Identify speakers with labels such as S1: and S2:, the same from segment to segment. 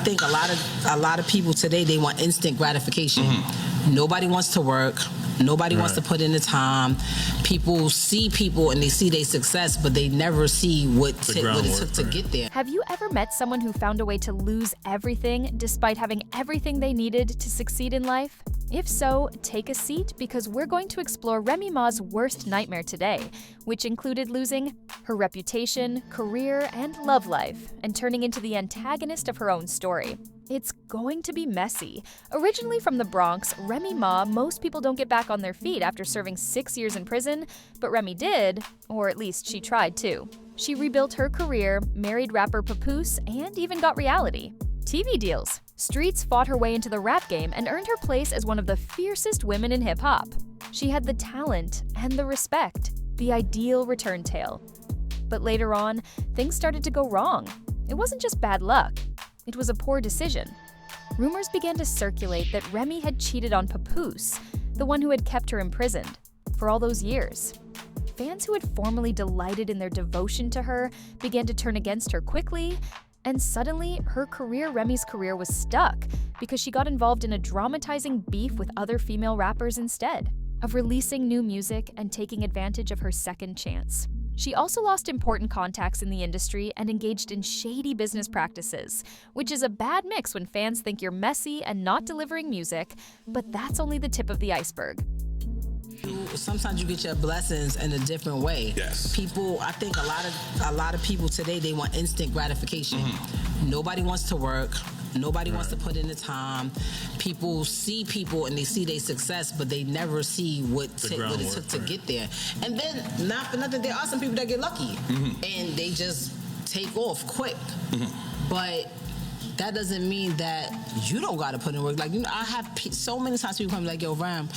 S1: think a lot of people today, they want instant gratification. Nobody wants to work. Nobody wants to put in the time. People see people and they see their success, but they never see what it took to get there.
S2: Have you ever met someone who found a way to lose everything despite having everything they needed to succeed in life? If so, take a seat because we're going to explore Remy Ma's worst nightmare today, which included losing her reputation, career, and love life, and turning into the antagonist of her own story. It's going to be messy. Originally from the Bronx, Remy Ma, most people don't get back on their feet after serving 6 years in prison, but Remy did, or at least she tried to. She rebuilt her career, married rapper Papoose, and even got reality TV deals. Streets fought her way into the rap game and earned her place as one of the fiercest women in hip-hop. She had the talent and the respect, the ideal return tale. But later on, things started to go wrong. It wasn't just bad luck. It was a poor decision. Rumors began to circulate that Remy had cheated on Papoose, the one who had kept her imprisoned, for all those years. Fans who had formerly delighted in their devotion to her began to turn against her quickly, and suddenly Remy's career was stuck because she got involved in a dramatizing beef with other female rappers instead of releasing new music and taking advantage of her second chance. She also lost important contacts in the industry and engaged in shady business practices, which is a bad mix when fans think you're messy and not delivering music, but that's only the tip of the iceberg.
S1: Sometimes you get your blessings in a different way.
S3: Yes.
S1: People, I think a lot of people today, they want instant gratification. Nobody wants to work. Nobody wants to put in the time. People see people and they see their success, but they never see what it took to get there. And then, not for nothing, there are some people that get lucky and they just take off quick. But that doesn't mean that you don't got to put in work. Like, you know, I have so many times people come like, yo, Ram,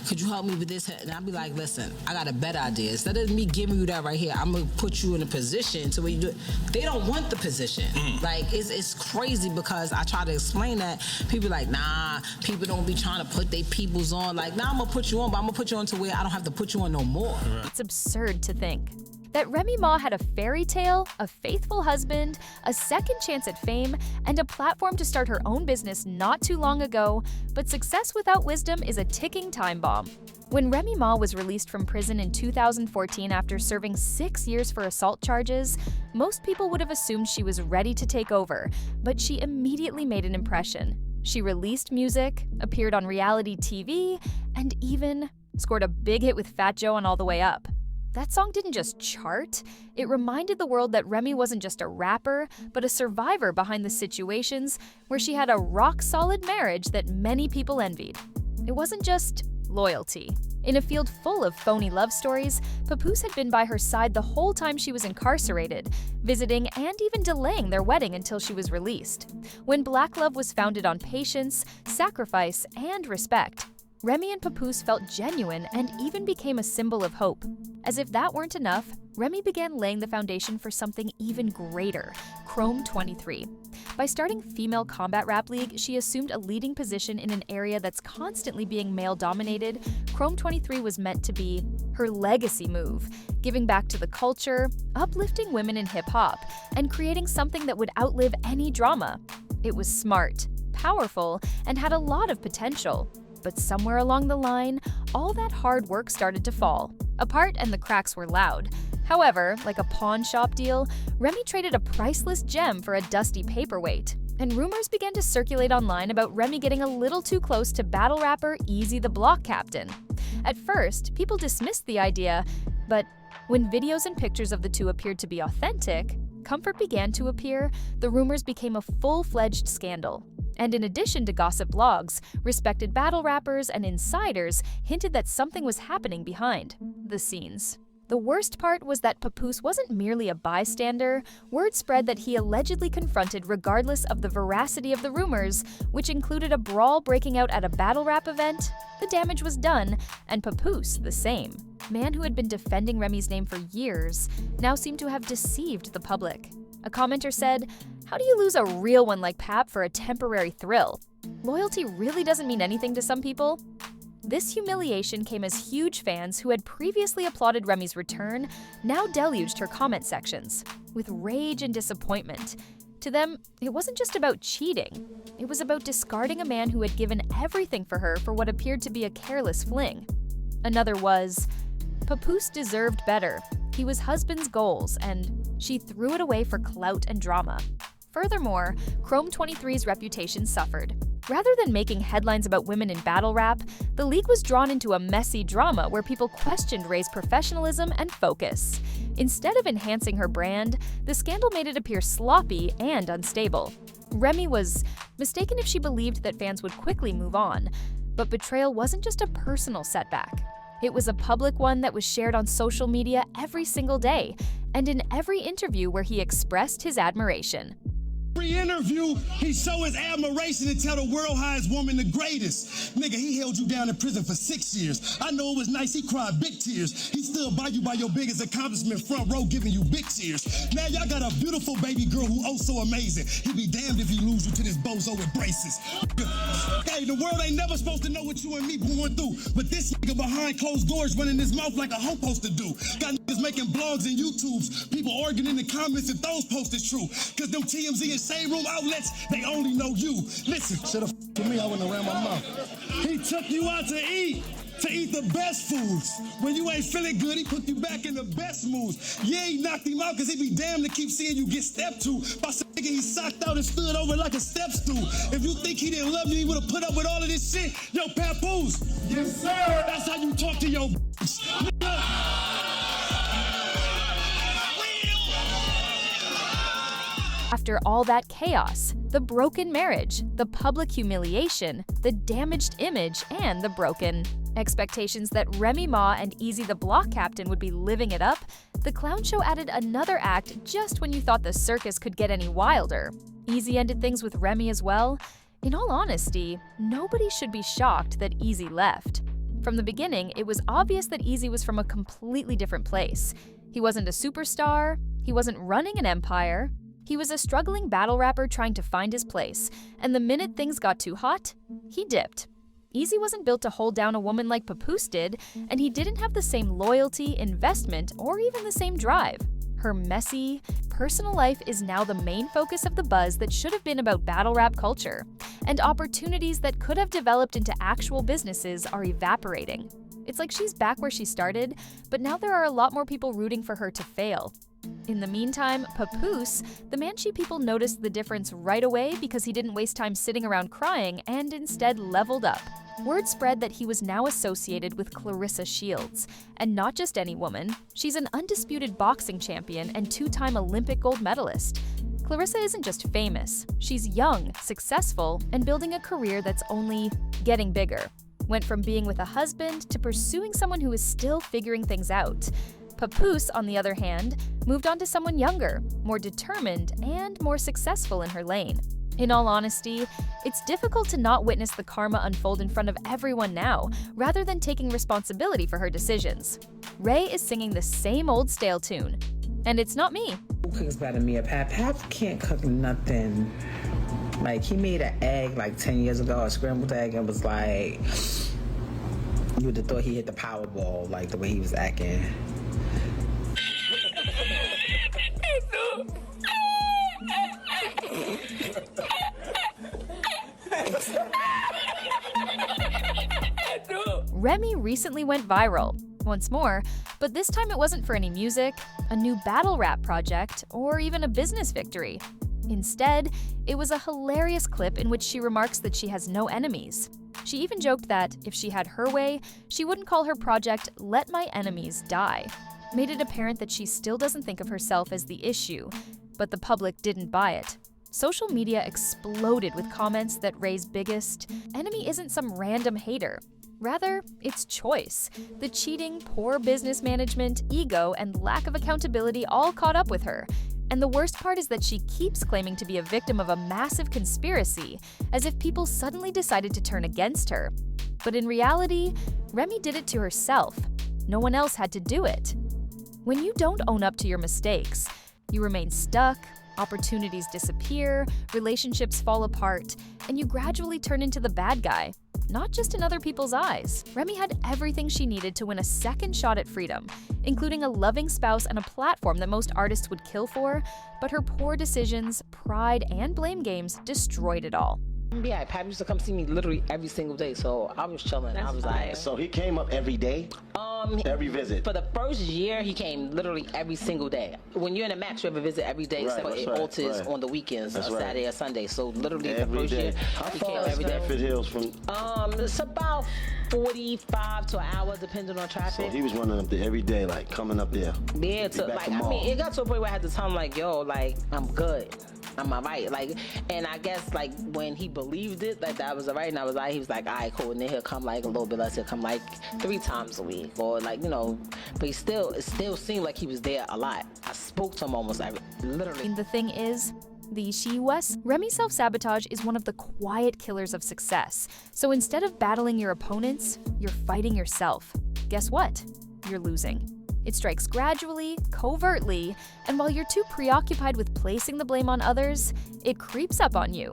S1: could you help me with this? And I'll be like, listen, I got a better idea. Instead of me giving you that right here, I'm going to put you in a position to where you do it. They don't want the position. Like, it's crazy because I try to explain that. People like, nah, people don't be trying to put their peoples on. Like, nah, I'm going to put you on, but I'm going to put you on to where I don't have to put you on no more.
S2: It's absurd to think that Remy Ma had a fairy tale, a faithful husband, a second chance at fame, and a platform to start her own business not too long ago, but success without wisdom is a ticking time bomb. When Remy Ma was released from prison in 2014 after serving 6 years for assault charges, most people would have assumed she was ready to take over, but she immediately made an impression. She released music, appeared on reality TV, and even scored a big hit with Fat Joe on All the Way Up. That song didn't just chart, it reminded the world that Remy wasn't just a rapper, but a survivor behind the situations where she had a rock-solid marriage that many people envied. It wasn't just loyalty. In a field full of phony love stories, Papoose had been by her side the whole time she was incarcerated, visiting and even delaying their wedding until she was released. When Black love was founded on patience, sacrifice, and respect, Remy and Papoose felt genuine and even became a symbol of hope. As if that weren't enough, Remy began laying the foundation for something even greater, Chrome 23. By starting Female Combat Rap League, she assumed a leading position in an area that's constantly being male-dominated. Chrome 23 was meant to be her legacy move, giving back to the culture, uplifting women in hip-hop, and creating something that would outlive any drama. It was smart, powerful, and had a lot of potential. But somewhere along the line, all that hard work started to fall apart and the cracks were loud. However, like a pawn shop deal, Remy traded a priceless gem for a dusty paperweight. And rumors began to circulate online about Remy getting a little too close to battle rapper Easy the Block Captain. At first, people dismissed the idea, but when videos and pictures of the two appeared to be authentic, comfort began to appear, the rumors became a full-fledged scandal. And in addition to gossip blogs, respected battle rappers and insiders hinted that something was happening behind the scenes. The worst part was that Papoose wasn't merely a bystander. Word spread that he allegedly confronted regardless of the veracity of the rumors, which included a brawl breaking out at a battle rap event. The damage was done, and Papoose the same. Man who had been defending Remy's name for years now seemed to have deceived the public. A commenter said, "How do you lose a real one like Pap for a temporary thrill? Loyalty really doesn't mean anything to some people." This humiliation came as huge fans who had previously applauded Remy's return now deluged her comment sections with rage and disappointment. To them, it wasn't just about cheating. It was about discarding a man who had given everything for her for what appeared to be a careless fling. Another was, Papoose deserved better. He was husband's goals, and she threw it away for clout and drama. Furthermore, Chrome 23's reputation suffered. Rather than making headlines about women in battle rap, the league was drawn into a messy drama where people questioned Ray's professionalism and focus. Instead of enhancing her brand, the scandal made it appear sloppy and unstable. Remy was mistaken if she believed that fans would quickly move on. But betrayal wasn't just a personal setback. It was a public one that was shared on social media every single day, and in every interview where he expressed his admiration.
S3: Every interview, he show his admiration and tell the world how his woman the greatest. Nigga, he held you down in prison for 6 years. I know it was nice, he cried big tears. He stood by you by your biggest accomplishment, front row giving you big cheers. Now y'all got a beautiful baby girl who oh so amazing. He be damned if he lose you to this bozo with braces. Hey, the world ain't never supposed to know what you and me going through. But this nigga behind closed doors running his mouth like a hoe supposed to do. Got niggas making blogs and YouTubes. People arguing in the comments if those posts is true. Cause them TMZ and shade room outlets, they only know you. Listen, should've with me, I wouldn't around my mouth. He took you out to eat the best foods. When you ain't feeling good, he put you back in the best moods. Yeah, he knocked him out because he be damned to keep seeing you get stepped to. By some nigga he socked out and stood over like a step stool. If you think he didn't love you, he would've put up with all of this shit. Yo, Papoose. Yes, sir. That's how you talk to your
S2: After all that chaos, the broken marriage, the public humiliation, the damaged image, and the broken expectations that Remy Ma and Easy the Block Captain would be living it up, the clown show added another act just when you thought the circus could get any wilder. Easy ended things with Remy as well. In all honesty, nobody should be shocked that Easy left. From the beginning, it was obvious that Easy was from a completely different place. He wasn't a superstar, he wasn't running an empire. He was a struggling battle rapper trying to find his place, and the minute things got too hot, he dipped. Easy wasn't built to hold down a woman like Papoose did, and he didn't have the same loyalty, investment, or even the same drive. Her messy, personal life is now the main focus of the buzz that should have been about battle rap culture, and opportunities that could have developed into actual businesses are evaporating. It's like she's back where she started, but now there are a lot more people rooting for her to fail. In the meantime, Papoose, the Manchi people noticed the difference right away because he didn't waste time sitting around crying and instead leveled up. Word spread that he was now associated with Clarissa Shields, and not just any woman. She's an undisputed boxing champion and two-time Olympic gold medalist. Clarissa isn't just famous, she's young, successful, and building a career that's only getting bigger. Went from being with a husband to pursuing someone who is still figuring things out. Papoose, on the other hand, moved on to someone younger, more determined, and more successful in her lane. In all honesty, it's difficult to not witness the karma unfold in front of everyone now, rather than taking responsibility for her decisions. Ray is singing the same old stale tune. And it's not me.
S4: Who cooks better than me? Pap can't cook nothing. Like, he made an egg like 10 years ago, a scrambled egg, and was like, you would have thought he hit the Powerball, like the way he was acting.
S2: Remy recently went viral, once more, but this time it wasn't for any music, a new battle rap project, or even a business victory. Instead, it was a hilarious clip in which she remarks that she has no enemies. She even joked that, if she had her way, she wouldn't call her project "Let My Enemies Die." Made it apparent that she still doesn't think of herself as the issue, but the public didn't buy it. Social media exploded with comments that Ray's biggest enemy isn't some random hater. Rather, it's choice. The cheating, poor business management, ego, and lack of accountability all caught up with her. And the worst part is that she keeps claiming to be a victim of a massive conspiracy, as if people suddenly decided to turn against her. But in reality, Remy did it to herself. No one else had to do it. When you don't own up to your mistakes, you remain stuck, opportunities disappear, relationships fall apart, and you gradually turn into the bad guy. not just in other people's eyes. Remy had everything she needed to win a second shot at freedom, including a loving spouse and a platform that most artists would kill for, but her poor decisions, pride, and blame games destroyed it all.
S5: Yeah, Pap used to come see me literally every single day, so I was chilling. I was like,
S6: So he came up every day? Every visit?
S5: for the first year, he came literally every single day. When you're in a match, you have a visit every day,
S6: Right,
S5: except
S6: that's
S5: it
S6: right,
S5: alters
S6: right.
S5: on the weekends,
S6: That's right.
S5: Saturday or Sunday. So literally the
S6: Every
S5: first
S6: day.
S5: year,
S6: How
S5: he
S6: far
S5: came
S6: is
S5: every day.
S6: Stafford Hills from?
S5: It's about 45 to an hour, depending on
S6: So
S5: traffic.
S6: he was running up there every day, like coming up there.
S5: Yeah,
S6: Be back
S5: like, I
S6: tomorrow.
S5: mean, it got to a point where I had to tell him, like, yo, like, I'm good. I'm all right. Like, and I guess, like, when he believed it, like, that was all right, and I was like, he was like, all right, cool. And then he'll come, like, a little bit less. He'll come, like, 3 times a week. Or, like, you know, but it still seemed like he was there a lot. I spoke to him almost literally.
S2: The thing is, the she was, Remy self-sabotage is one of the quiet killers of success. So instead of battling your opponents, you're fighting yourself. Guess what? You're losing. It strikes gradually, covertly, and while you're too preoccupied with placing the blame on others, it creeps up on you.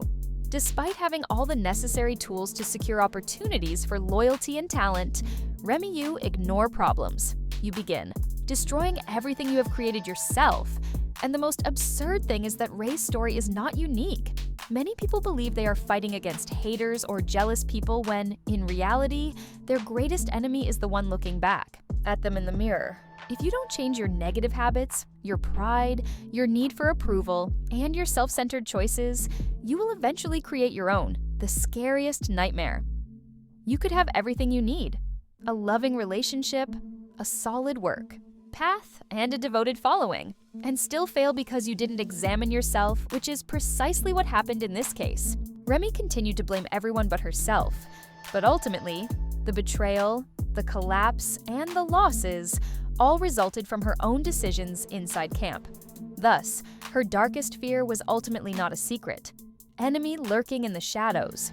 S2: Despite having all the necessary tools to secure opportunities for loyalty and talent, Remy you ignore problems. You begin, destroying everything you have created yourself. And the most absurd thing is that Ray's story is not unique. Many people believe they are fighting against haters or jealous people when, in reality, their greatest enemy is the one looking back at them in the mirror. If you don't change your negative habits, your pride, your need for approval, and your self-centered choices, you will eventually create your own, the scariest nightmare. You could have everything you need: a loving relationship, a solid work, path, and a devoted following, and still fail because you didn't examine yourself, which is precisely what happened in this case. Remy continued to blame everyone but herself, but ultimately, the betrayal, the collapse, and the losses all resulted from her own decisions inside camp. Thus, her darkest fear was ultimately not a secret, enemy lurking in the shadows.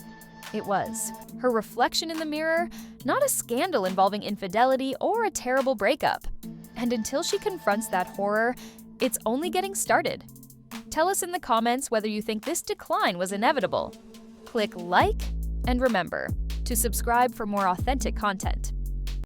S2: It was her reflection in the mirror, not a scandal involving infidelity or a terrible breakup. And until she confronts that horror, it's only getting started. Tell us in the comments whether you think this decline was inevitable. Click like, and remember to subscribe for more authentic content.